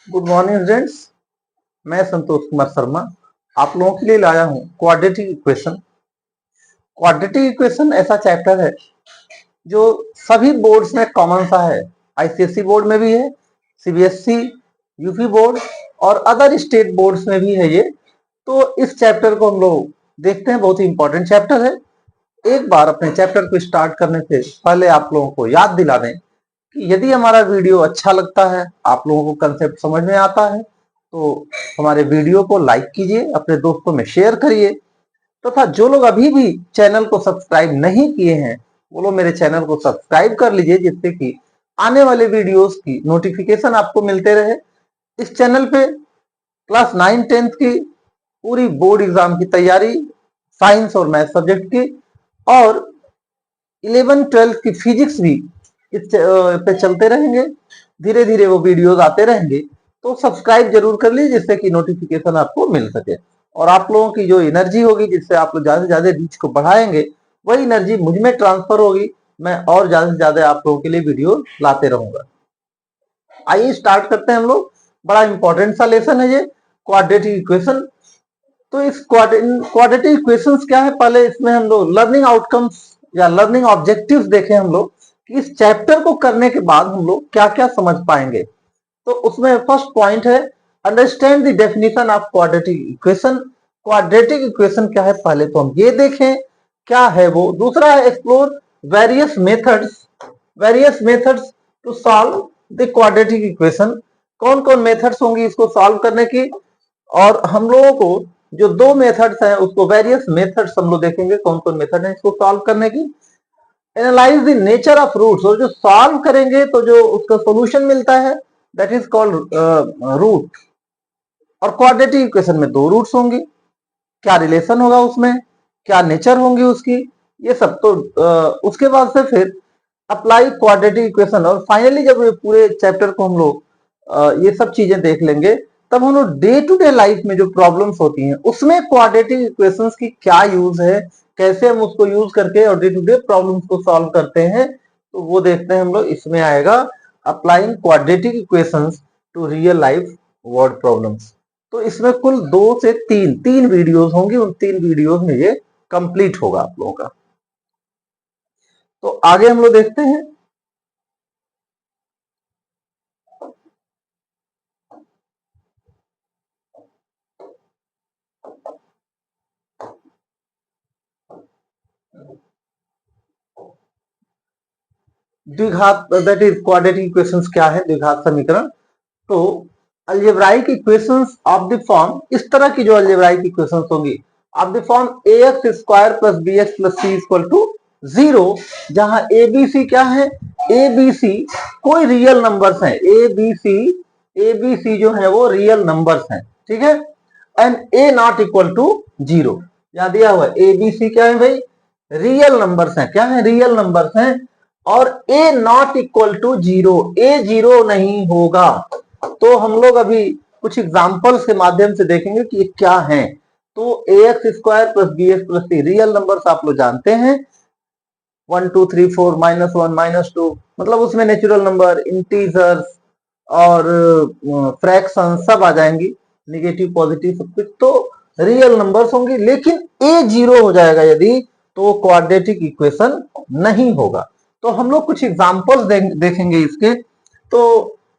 Good morning students. मैं संतोष कुमार शर्मा आप लोगों के लिए लाया हूं क्वाड्रेटिक इक्वेशन। क्वाड्रेटिक इक्वेशन ऐसा चैप्टर है जो सभी बोर्ड्स में कॉमन सा है। आईसीएसई बोर्ड में भी है, सीबीएसई, यूपी बोर्ड और अदर स्टेट बोर्ड्स में भी है ये। तो इस चैप्टर को हम लोग देखते हैं, बहुत ही इंपॉर्टेंट चैप्टर है। एक बार अपने चैप्टर को स्टार्ट करने से पहले आप लोगों को याद दिला दें कि यदि हमारा वीडियो अच्छा लगता है, आप लोगों को कंसेप्ट समझ में आता है, तो हमारे वीडियो को लाइक कीजिए, अपने दोस्तों में शेयर करिए तथा जो लोग अभी भी चैनल को सब्सक्राइब नहीं किए हैं वो लोग मेरे चैनल को सब्सक्राइब कर लीजिए, जिससे कि आने वाले वीडियोस की नोटिफिकेशन आपको मिलते रहे। इस चैनल पे क्लास 9-10 की पूरी बोर्ड एग्जाम की तैयारी, साइंस और मैथ सब्जेक्ट की और 11-12 की फिजिक्स भी इस पे चलते रहेंगे। धीरे धीरे वो वीडियोस आते रहेंगे, तो सब्सक्राइब जरूर कर लीजिए जिससे कि नोटिफिकेशन आपको मिल सके। और आप लोगों की जो एनर्जी होगी, जिससे आप लोग ज्यादा से ज्यादा रीच को बढ़ाएंगे, वही एनर्जी मुझ में ट्रांसफर होगी। मैं और ज्यादा से ज्यादा आप लोगों के लिए वीडियो लाते रहूंगा। आइए स्टार्ट करते हैं हम लोग। बड़ा इंपॉर्टेंट सा लेसन है ये, क्वाड्रेटिक इक्वेशन। तो इस क्वाड्रेटिक इक्वेशंस क्या है, पहले इसमें हम लोग लर्निंग आउटकम्स या लर्निंग ऑब्जेक्टिव्स देखें हम लोग कि इस चैप्टर को करने के बाद हम लोग क्या क्या समझ पाएंगे। तो उसमें फर्स्ट पॉइंट है, understand the definition of quadratic equation. Quadratic equation क्या है पहले तो हम ये देखें क्या है वो। दूसरा है explore various methods to solve the quadratic equation. कौन कौन मेथड्स होंगी इसको सॉल्व करने की, और हम लोगों को जो दो मेथड्स हैं उसको वेरियस मेथड्स हम लोग देखेंगे कौन कौन मेथड है इसको सॉल्व करने की। Analyze the nature of roots, और जो सॉल्व करेंगे तो जो उसका सॉल्यूशन मिलता है दैट इज कॉल्ड रूट। और क्वाड्रेटिक इक्वेशन में दो रूट्स होंगी, क्या रिलेशन होगा उसमें, क्या नेचर होंगी उसकी, ये सब तो उसके बाद से फिर अप्लाई क्वाड्रेटिक इक्वेशन। और फाइनली जब ये पूरे चैप्टर को हम लोग ये सब चीजें देख लेंगे, तब हम लोग डे टू डे लाइफ में जो प्रॉब्लम्स होती हैं उसमें क्वाड्रेटिक इक्वेशंस की क्या यूज है, कैसे हम उसको यूज करके और डे टू डे प्रॉब्लम्स को सॉल्व करते हैं, तो वो देखते हैं हम लोग। इसमें आएगा applying quadratic equations to real life word problems. तो इसमें कुल 2 से 3 वीडियोस होंगी, उन 3 वीडियोस में ये कंप्लीट होगा आप लोगों का। तो आगे हम लोग देखते हैं। द्विघात दैट इज क्वाड्रेटिक इक्वेशंस क्या है, द्विघात समीकरण। तो algebraic equations of the form, इस तरह की जो अलजेब्राइक इक्वेशंस होंगी of the form ax square plus bx plus c equal to 0, जहां abc क्या है, abc कोई रियल नंबर्स हैं, abc जो है वो रियल नंबर्स हैं, ठीक है। And a not equal to 0, यहां दिया हुआ है abc क्या है भाई, रियल नंबर्स हैं, क्या है, रियल नंबर्स हैं। और a not equal to 0, a 0 नहीं होगा। तो हम लोग अभी कुछ एग्जांपल्स के माध्यम से देखेंगे कि ये क्या है। तो ax square plus B x plus C real numbers आप लोग जानते हैं, 1 2 3 4 -1 -2, मतलब उसमें नेचुरल नंबर, इंटीजर्स और फ्रैक्शन सब आ जाएंगी, निगेटिव पॉजिटिव सब कुछ, तो रियल नंबर्स होंगी। लेकिन a 0 हो जाएगा यदि, तो क्वाड्रेटिक इक्वेशन नहीं होगा। तो हम लोग कुछ एग्जांपल्स देखेंगे इसके। तो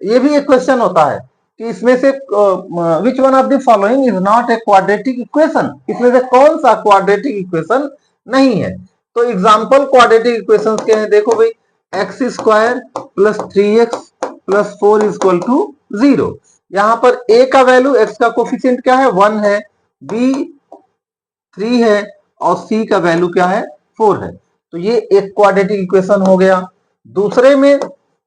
ये भी एक क्वेश्चन होता है कि इसमें से which one of the following is not a quadratic equation, इसमें से कौन सा क्वाड्रेटिक इक्वेशन नहीं है। तो एग्जांपल क्वाड्रेटिक इक्वेशंस के हैं, देखो भाई, x square plus 3x plus 4 equal to 0। यहां पर a का वैल्यू, x का कोफिशिएंट क्या है, 1 है, b 3 है और c का वैल्यू क्या है, 4 है। तो ये एक क्वाड्रेटिक इक्वेशन हो गया। दूसरे में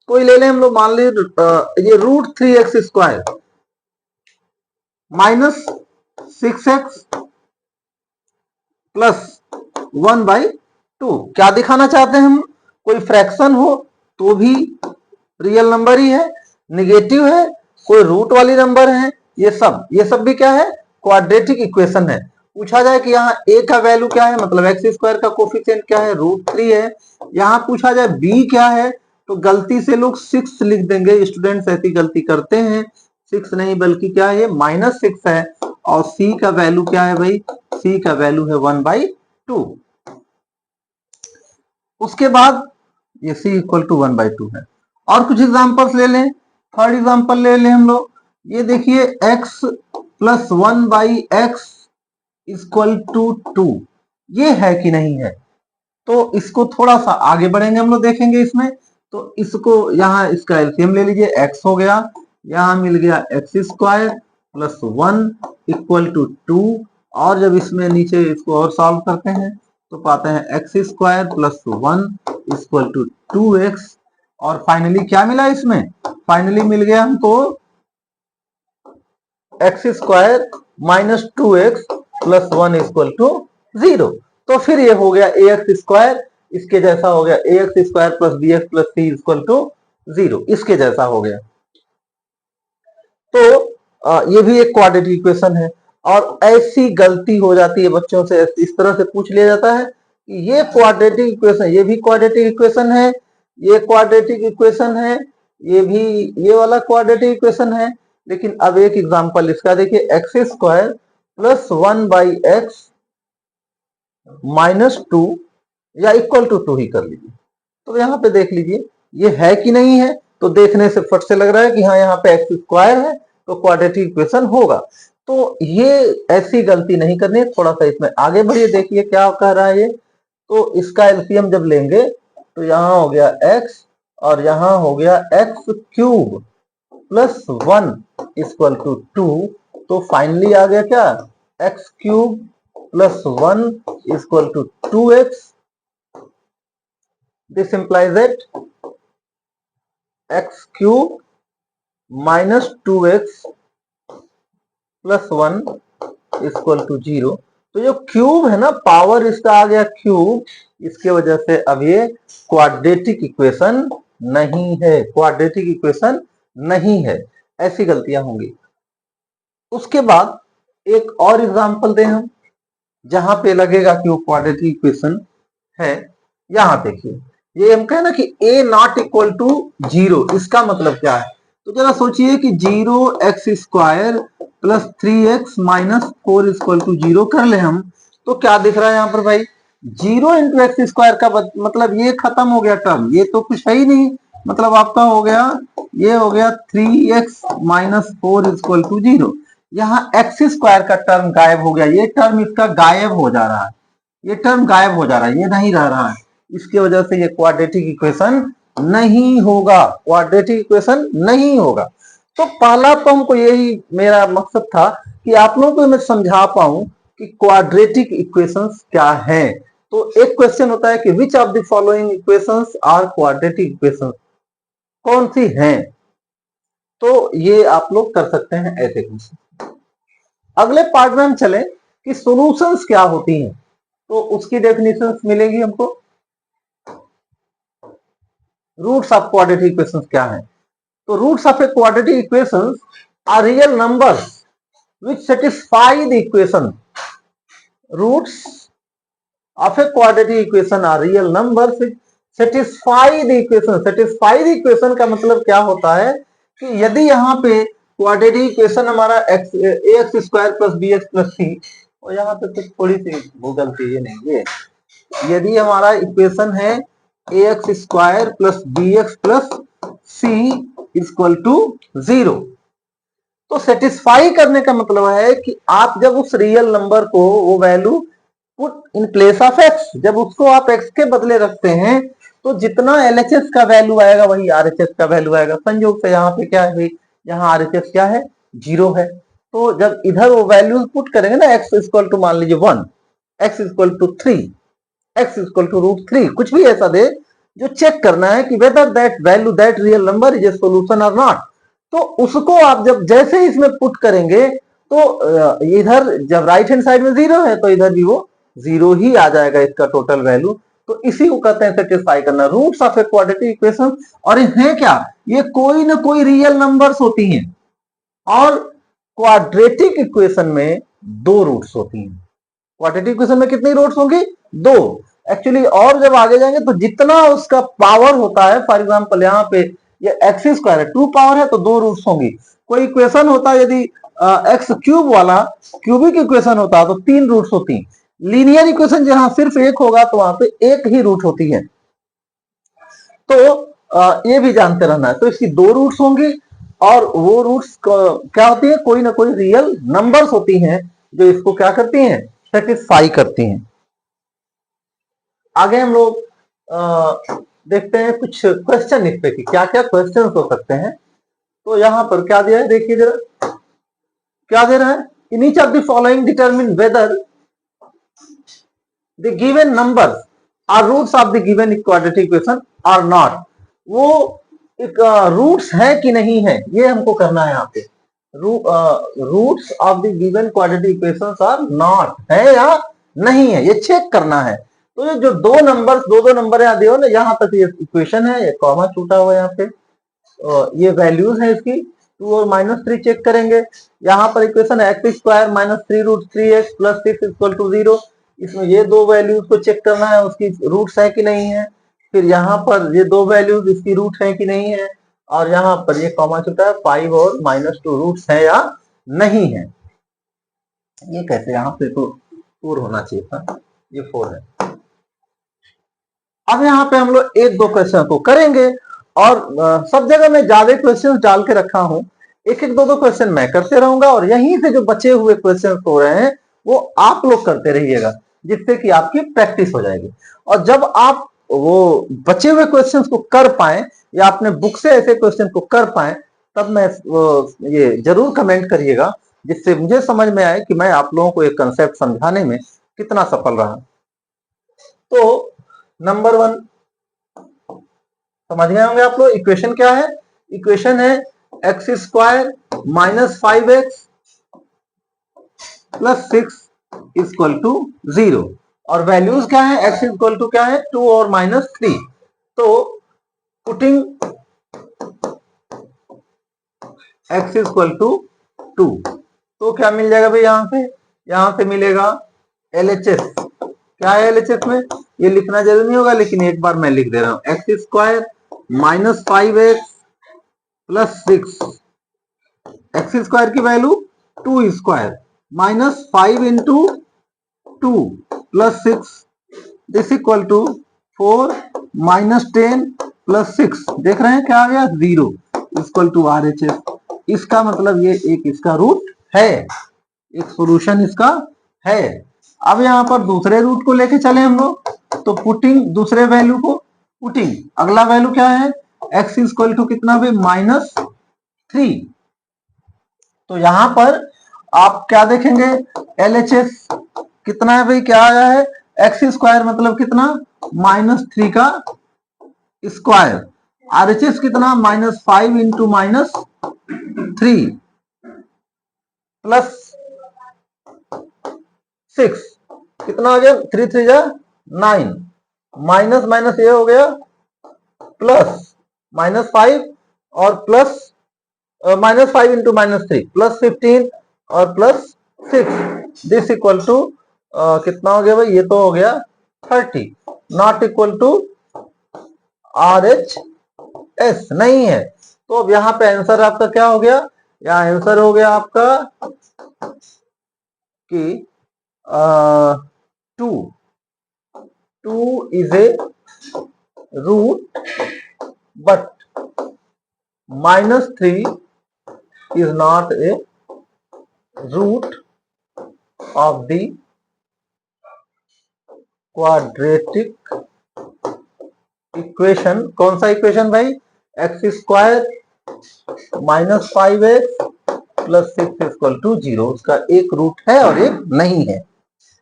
कोई ले लें हम लोग, मान लीजिए ये √3x square minus 6x plus 1/2। क्या दिखाना चाहते हैं हम, कोई फ्रैक्शन हो तो भी रियल नंबर ही है, निगेटिव है, कोई रूट वाली नंबर है, ये सब भी क्या है, क्वाड्रेटिक इक्वेशन है। पूछा जाए कि यहाँ a का वैल्यू क्या है, मतलब एक्स स्क्वायर का कोफिशिएंट क्या है, √3 है। यहाँ पूछा जाए b क्या है, तो गलती से लोग 6 लिख देंगे, स्टूडेंट्स ऐसी गलती करते हैं, 6 नहीं बल्कि क्या है, -6 है। और c का वैल्यू क्या है भाई, c का वैल्यू है 1/2। उसके बाद ये c इक्वल टू 1/2 है। और कुछ एग्जांपल्स ले लें। थर्ड एग्जांपल ले लें हम लोग। ये देखिए x plus 1/x equal to 2, ये है कि नहीं है। तो इसको थोड़ा सा आगे बढ़ेंगे हम लोग, देखेंगे इसमें। तो इसको यहाँ इसका एलसीएम ले लीजिए, x हो गया, यहाँ मिल गया x² प्लस 1 इक्वल टू 2। और जब इसमें नीचे इसको और सॉल्व करते हैं तो पाते हैं x² plus 1 equal to 2x। और फाइनली क्या मिला इसमें, फाइनली मिल गया हमको x² minus 2x plus 1 equal to 0। तो फिर ये हो गया ax², इसके जैसा हो गया ax² plus bx plus c equal to 0, इसके जैसा हो गया। तो ये भी एक क्वाड्रेटिक इक्वेशन है। और ऐसी गलती हो जाती है बच्चों से, इस तरह से पूछ लिया जाता है कि ये क्वाड्रेटिक इक्वेशन, ये भी क्वाड्रेटिक इक्वेशन है, ये क्वाड्रेटिक इक्वेशन है, ये भी ये वाला क्वाड्रेटिक इक्वेशन है। लेकिन अब एक एग्जांपल इसका देखिए, x² प्लस 1/x माइनस 2 या इक्वल टू 2 ही कर लीजिए। तो यहाँ पे देख लीजिए ये है कि नहीं है। तो देखने से फट से लग रहा है कि हाँ यहाँ पे x² है, तो क्वाड्रेटिक इक्वेशन होगा। तो ये ऐसी गलती नहीं करनी है, थोड़ा सा इसमें आगे बढ़िए, देखिए क्या कह रहा है ये। तो इसका एलसीएम जब लेंगे तो यहाँ हो गया x और यहाँ हो गया x³ प्लस 1 इक्वल टू 2। तो फाइनली आ गया क्या, x³ plus 1 equal to 2x। This implies that x³ minus 2x plus 1 equal to 0। तो जो क्यूब है ना, पावर इसका आ गया क्यूब, इसके वजह से अब ये क्वाड्रेटिक इक्वेशन नहीं है, क्वाड्रेटिक इक्वेशन नहीं है। ऐसी गलतियां होंगी। उसके बाद एक और एग्जांपल दें हम, जहां पे लगेगा कि वो क्वाड्रेटिक इक्वेशन है। यहां देखिए, ये हम कहें ना कि a नॉट इक्वल टू 0, इसका मतलब क्या है। तो जरा सोचिए कि 0x² plus 3x minus 4 equal to 0 कर ले हम, तो क्या दिख रहा है यहाँ पर भाई, 0 इंटू x² का मतलब ये खत्म हो गया टर्म, ये तो कुछ है ही नहीं। मतलब आपका हो गया, ये हो गया 3x माइनस 4 इक्वल टू 0। यहाँ x² का टर्म गायब हो गया, ये टर्म इसका गायब हो जा रहा है, ये टर्म गायब हो जा रहा है, ये नहीं रह रहा है। इसकी वजह से ये क्वाड्रेटिक इक्वेशन नहीं होगा, क्वाड्रेटिक इक्वेशन नहीं होगा। तो पहला तो हमको यही मेरा मकसद था कि आप लोगों को मैं समझा पाऊं कि क्वाड्रेटिक इक्वेशंस क्या है। तो एक क्वेश्चन होता है कि which of the following equations are quadratic equations, कौन सी हैं। तो ये आप लोग कर सकते हैं ऐसे क्वेश्चन। अगले पार्ट में हम चले कि सॉल्यूशंस क्या होती हैं, तो उसकी डेफिनेशंस मिलेगी हमको। रूट्स ऑफ क्वाड्रेटिक इक्वेशंस क्या है। तो roots of a quadratic equations are real numbers which satisfy the equation. Roots of a quadratic equation are real numbers which satisfy the equation. Satisfy the equation का मतलब क्या होता है कि यदि यहाँ पे क्वाड्रेटिक इक्वेशन हमारा ax² plus bx plus c, और यहाँ पे तो थोड़ी सी गूगल थी, ये नहीं, ये यदि हमारा इक्वेशन है ax² plus bx plus c equal to 0, तो सेटिस्फाई करने का मतलब है कि आप जब उस रियल नंबर को, वो value put in place of x, जब उसको आप x के बदले रखते हैं तो जितना LHS का वैल्यू आएगा वही RHS का वैल्यू आएगा। संयोग से यहाँ पे क्या है भाई, यहाँ RHS क्या है, 0 है। तो जब इधर वो वैल्यू पुट करेंगे ना, x इक्वल टू मान लीजिए 1, x equal to 3, x equal to √3, कुछ भी ऐसा दे जो चेक करना है कि whether that value, that real number is a solution और नॉट। तो उसको आप जब जैसे ही इसमें पुट करेंगे तो इधर जब राइट हैंड साइड में 0 है तो इधर भी वो 0 ही आ जाएगा, इसका टोटल वैल्यू। तो इसी को कहते हैं सेटिस्फाई करना, roots of a quadratic equation. और है क्या, ये कोई ना कोई रियल नंबर्स होती हैं। और क्वाड्रेटिक इक्वेशन में 2 रूट्स होती हैं। क्वाड्रेटिक इक्वेशन में कितनी रूट्स होंगी, 2 एक्चुअली। और जब आगे जाएंगे तो जितना उसका पावर होता है, फॉर एग्जांपल यहाँ पे ये एक्स स्क्वायर है, 2 पावर है तो 2 रूट्स होंगी। कोई इक्वेशन होता यदि एक्स क्यूब वाला क्यूबिक इक्वेशन होता तो 3 रूट्स होती। लीनियर इक्वेशन जहां सिर्फ एक होगा तो वहां पे एक ही रूट होती है। तो ये भी जानते रहना है। तो इसकी 2 रूट्स होंगी और वो रूट्स क्या होती है, कोई ना कोई रियल नंबर्स होती हैं जो इसको क्या करती हैं, सेटिस्फाई करती हैं। आगे हम लोग देखते हैं कुछ क्वेश्चन इस पे कि क्या क्या क्वेश्चन हो सकते हैं। तो यहां पर क्या दिया है देखिए जरा, क्या दे रहा है, in each of the following determine whether the given numbers are roots of the given quadratic equation or not. वो एक रूट्स है कि नहीं है ये हमको करना है यहाँ पे। Roots of the given quadratic equations or not, है या नहीं है, ये चेक करना है। तो ये जो दो नंबर यहाँ दिए हो ना, यहाँ तक ये इक्वेशन है, ये कॉमा छूटा हुआ है यहाँ पे, ये वैल्यूज है इसकी 2 और -3 चेक करेंगे। यहाँ पर इक्वेशन है x square -3 root 3x plus 6 equal to 0। इसमें ये दो वैल्यूज को चेक करना है उसकी रूट्स है कि नहीं है। फिर यहाँ पर ये दो वैल्यूज इसकी रूट है कि नहीं है, और यहाँ पर ये कॉमा छूटा है 5 और -2 रूट्स है या नहीं है। ये कैसे, यहाँ पे तो 4 होना चाहिए था, ये 4 है। अब यहाँ पे हम लोग एक दो क्वेश्चन को करेंगे और सब जगह मैं ज्यादा क्वेश्चन डाल के रखा हूं, एक एक दो क्वेश्चन मैं करते रहूंगा और यहीं से जो बचे हुए क्वेश्चन हो रहे हैं वो आप लोग करते रहिएगा, जिससे कि आपकी प्रैक्टिस हो जाएगी। और जब आप वो बचे हुए क्वेश्चंस को कर पाए या अपने बुक से ऐसे क्वेश्चन को कर पाए, तब मैं ये जरूर कमेंट करिएगा, जिससे मुझे समझ में आए कि मैं आप लोगों को एक कंसेप्ट समझाने में कितना सफल रहा। तो नंबर 1 समझ गए होंगे आप लोग, इक्वेशन क्या है, इक्वेशन है x square -5x plus 6 equal to 0, और वैल्यूज क्या है, x इक्वल टू क्या है 2 और -3। तो पुटिंग x इक्वल टू 2, तो क्या मिल जाएगा भाई, यहां से मिलेगा LHS। क्या है LHS में, ये लिखना जरूरी नहीं होगा लेकिन एक बार मैं लिख दे रहा हूं, X square -5x plus 6, X square की value 2 square -5 into 2 plus 6 this equal to 4 -10 plus 6, देख रहे हैं क्या आ गया 0 इक्वल टू RHS। इसका मतलब ये एक इसका रूट है, एक सॉल्यूशन इसका है। अब यहाँ पर दूसरे रूट को लेके चले हम लोग, तो पुटिंग दूसरे वैल्यू को, पुटिंग अगला वैल्यू क्या है, x इक्वल टू कितना भी -3। तो यहां पर आप क्या देखेंगे, LHS कितना है भाई, क्या आया है, एक्स स्क्वायर मतलब कितना -3 का स्क्वायर, RHS कितना -5 इंटू -3 प्लस 6, कितना हो गया 3 3 जा 9, माइनस माइनस ये हो गया प्लस -5 और प्लस -5 इंटू -3 प्लस 15 और प्लस 6 दिस इक्वल टू कितना हो गया भाई, ये तो हो गया 30, नॉट इक्वल टू RHS नहीं है। तो अब यहाँ पे आंसर आपका क्या हो गया, यहाँ आंसर हो गया आपका कि 2 is a root but -3 is not a root of the quadratic equation. कौन सा इक्वेशन भाई, x square -5x plus 6 equal to 0, उसका एक रूट है और एक नहीं है।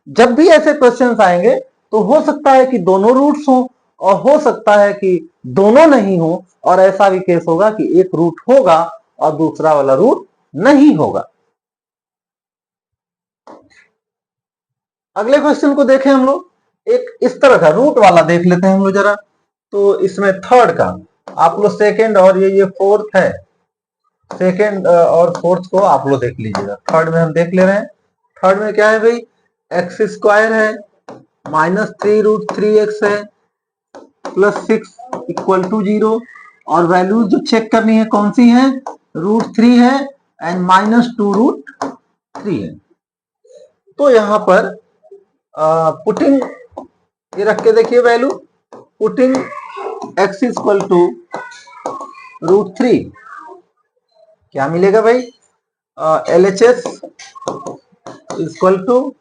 जब भी ऐसे क्वेश्चंस आएंगे तो हो सकता है कि दोनों रूट्स हो और हो सकता है कि दोनों नहीं हो, और ऐसा भी केस होगा कि एक रूट होगा और दूसरा वाला रूट नहीं होगा। अगले क्वेश्चन को देखें हम लोग, एक इस तरह का रूट वाला देख लेते हैं हम लोग जरा। तो इसमें थर्ड का आप लोग सेकेंड और ये फोर्थ है, सेकेंड और फोर्थ को आप लोग देख लीजिएगा। थर्ड में हम देख ले रहे हैं, थर्ड में क्या है भाई, एक्स स्क्वायर है -3 रूट 3x है प्लस 6 इक्वल टू 0, और वैल्यू जो चेक करनी है कौन सी है, √3 है एंड -2√3 है। तो यहां पर पुटिंग ये रख के देखिए value, putting x equal to √3 क्या मिलेगा भाई, LHS इक्वल टू,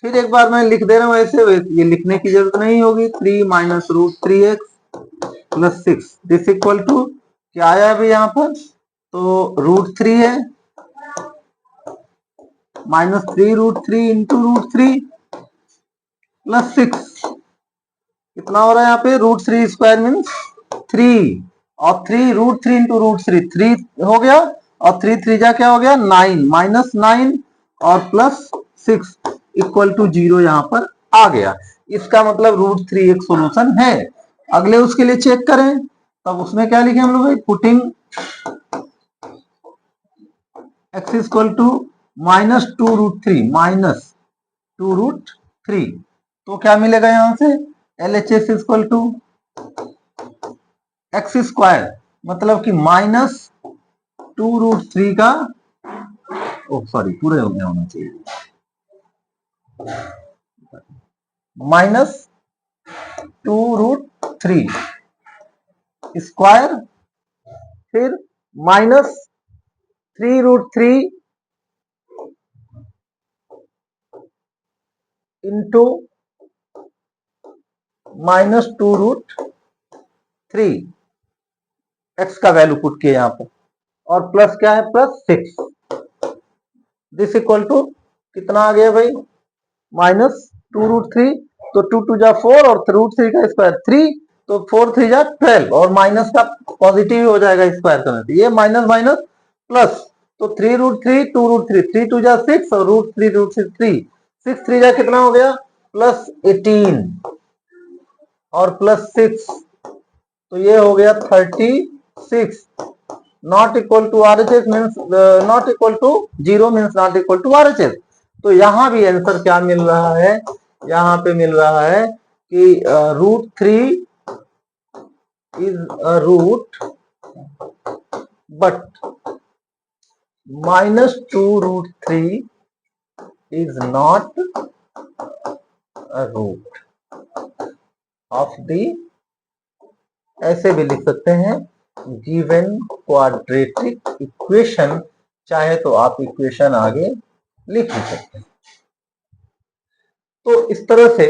फिर एक बार मैं लिख दे रहा हूं ऐसे, ये लिखने की जरूरत नहीं होगी, 3 - √3x + 6 दिस इक्वल टू क्या आया अभी यहाँ पर, तो √3 है -3√3 इंटू √3 + 6 कितना हो रहा है यहाँ पे, √3 स्क्वायर मीन्स 3 और 3 √3 इंटू √3 3 हो गया और 3 3 जा क्या हो गया 9 -9 और +6 इक्वल टू 0 यहाँ पर आ गया। इसका मतलब √3 एक सॉल्यूशन है। अगले उसके लिए चेक करें, तब उसमें क्या लिखे हम लोग, पुटिंग x इक्वल टू -2√3 तो क्या मिलेगा यहां से, LHS equal to x square मतलब कि -2√3 का, ओ सॉरी पूरे हो गया होना चाहिए, -2√3 स्क्वायर फिर -3√3 इंटू -2√3 एक्स का वैल्यू पुट किया यहां पर, और प्लस क्या है +6 दिस इक्वल टू कितना आ गया भाई, -2√3 तो 2 2 जा 4 और √3 का स्क्वायर 3 तो 4 3 जा 12 और माइनस का पॉजिटिव हो जाएगा स्क्वायर करने से, ये माइनस माइनस प्लस, तो 3√3 2√3 3 2 जा 6 और √3 3 6 3 जा कितना हो गया +18 और +6 तो ये हो गया 36 not equal to RHS means not equal to 0 means not equal to RHS। तो यहां भी आंसर क्या मिल रहा है, यहां पे मिल रहा है कि √3 is a root but -2√3 is not a root of the, ऐसे भी लिख सकते हैं, गिवन क्वाड्रेटिक इक्वेशन, चाहे तो आप इक्वेशन आगे लिख भी सकते हैं। तो इस तरह से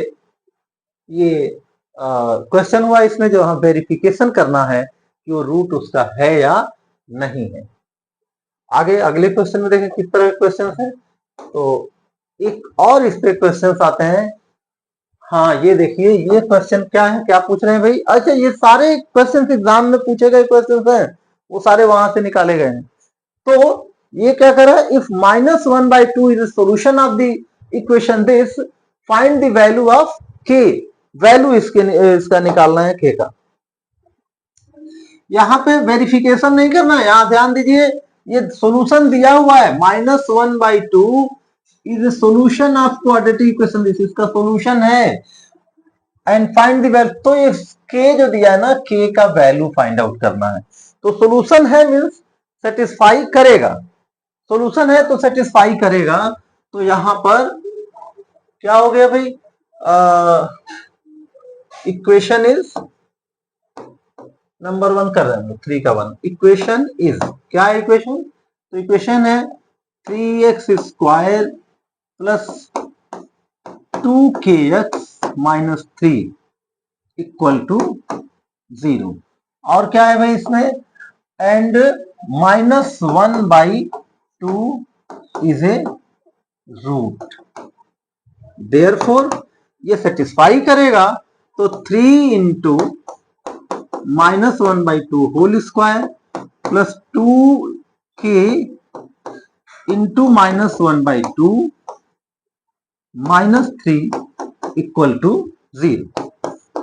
ये क्वेश्चन हुआ, इसमें जो हम वेरिफिकेशन करना है कि वो रूट उसका है या नहीं है। आगे अगले क्वेश्चन में देखें किस तरह के क्वेश्चन है, तो एक और इस पे क्वेश्चन आते हैं। हाँ ये देखिए, ये क्वेश्चन क्या है, क्या पूछ रहे हैं भाई, अच्छा ये सारे क्वेश्चन एग्जाम में पूछे गए क्वेश्चन हैं, वो सारे वहां से निकाले गए हैं। तो ये क्या कर रहा है, if -1/2 is solution of the equation this, find the value of k, value इसका निकालना है k का। यहां पे वेरिफिकेशन नहीं करना है, यहां ध्यान दीजिए, ये सॉल्यूशन दिया हुआ है, -1/2 is solution of quadratic equation this, इसका सॉल्यूशन है एंड फाइंड द वैल्यू, तो ये k जो दिया है ना, k का वैल्यू फाइंड आउट करना है। तो सॉल्यूशन है मींस सेटिस्फाई करेगा, सॉल्यूशन है तो सेटिस्फाई करेगा। तो यहां पर क्या हो गया भाई, इक्वेशन इज नंबर 1 कर रहे हैं 3 का 1, इक्वेशन इज क्या है इक्वेशन, तो इक्वेशन है 3x square plus 2kx - 3 equal to 0, और क्या है भाई इसमें, and -1/2 is a root, therefore ये सेटिस्फाई करेगा। तो 3 into -1/2 whole square plus 2k into -1/2 -3 equal to 0।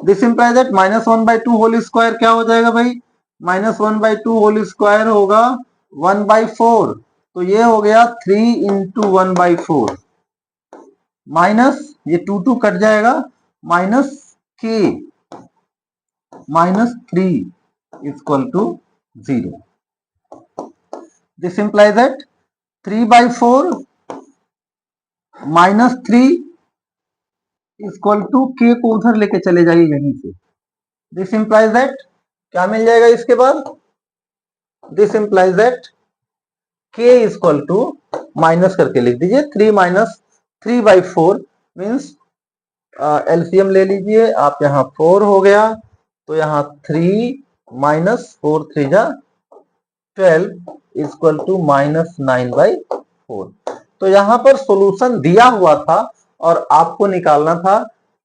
This implies that -1/2 whole square क्या हो जाएगा भाई, -1/2 होल स्क्वायर होगा 1/4, तो ये हो गया 3 इंटू 1/4 माइनस ये 2 2 कट जाएगा, -k -3 equal to 0. This implies that 3/4 minus 3 equal to k को उधर लेके चले जाइए यहीं से. This implies that क्या मिल जाएगा इसके बाद? This implies that k is equal to minus करके लिख दीजिए 3 माइनस 3/4 मीन्स एलसीएम ले लीजिए आप. यहाँ 4 हो गया तो यहाँ 3 माइनस 4 3 जा 12 इक्वल टू माइनस 9/4. तो यहाँ पर सॉल्यूशन दिया हुआ था और आपको निकालना था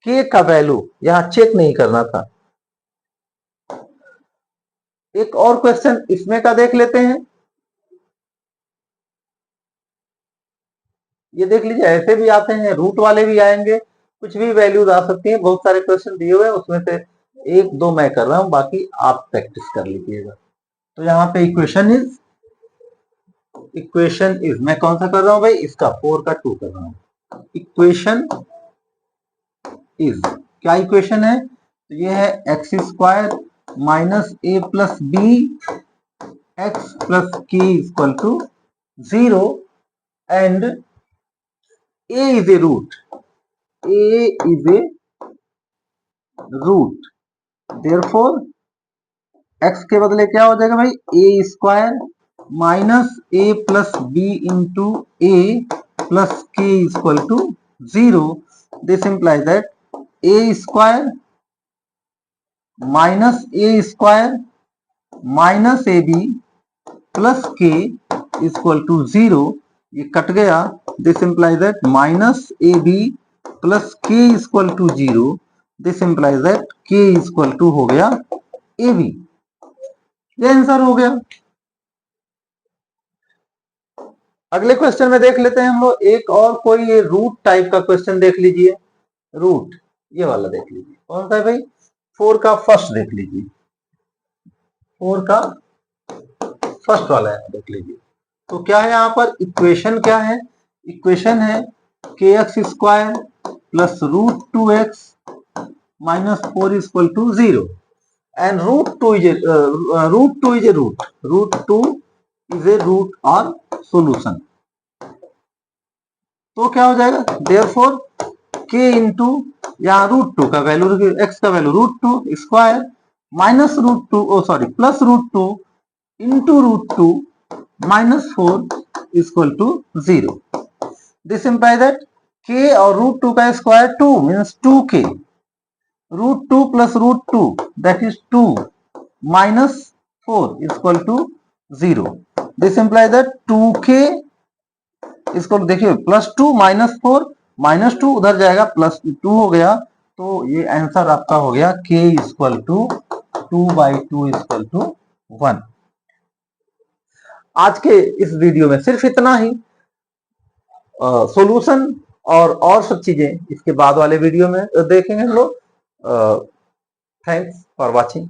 k का वैल्यू, यहाँ चेक नहीं करना था. एक और क्वेश्चन इसमें का देख लेते हैं. ये देख लीजिए ऐसे भी आते हैं, रूट वाले भी आएंगे, कुछ भी वैल्यूज आ सकती हैं. बहुत सारे क्वेश्चन दिए हुए हैं, उसमें से एक दो मैं कर रहा हूं, बाकी आप प्रैक्टिस कर लीजिएगा. तो यहाँ पे इक्वेशन इज मैं कौन सा कर रहा हूं भाई? इसका 4 का 2 कर रहा हूं. इक्वेशन इज क्या इक्वेशन है? तो ये है x square minus a plus B x plus के equal to 0 and a is a root. A is a root. Therefore, x के बदले क्या हो जाएगा भाई? a square minus a plus B into a plus k equal to 0. This implies that a square minus a square minus A B plus k equal to 0. ये कट गया. This implies that minus A B plus के equal to 0. This implies that K equal to हो गया A B. ये answer हो गया. अगले क्वेश्चन में देख लेते हैं हम लोग. एक और कोई ये रूट टाइप का क्वेश्चन देख लीजिए. रूट ये वाला देख लीजिए. कौन सा है भाई? 4 का फर्स्ट देख लीजिए. 4 का फर्स्ट वाला है, देख लीजिए. तो क्या है यहाँ पर? इक्वेशन क्या है? इक्वेशन है k x square plus root 2x minus 4 equal to 0 and root 2 is a root. Root 2 is a root और सोल्यूशन. तो क्या हो जाएगा? देयरफॉर k इंटू यहाँ रूट 2 का वैल्यू, x का value root 2 square minus root 2 sorry plus root 2 into root 2 minus 4 equal to 0. This implies that k और रूट 2 का square 2 means 2k. Root 2 plus root 2 that is 2 minus 4 equal to 0. This implies that 2k इसको देखिए plus 2 minus 4 minus 2 उधर जाएगा plus 2 हो गया. तो ये आंसर आपका हो गया k equal to 2/2 equal to 1. आज के इस वीडियो में सिर्फ इतना ही. सॉल्यूशन और सब चीजें इसके बाद वाले वीडियो में देखेंगे हम लोग. Thanks for watching.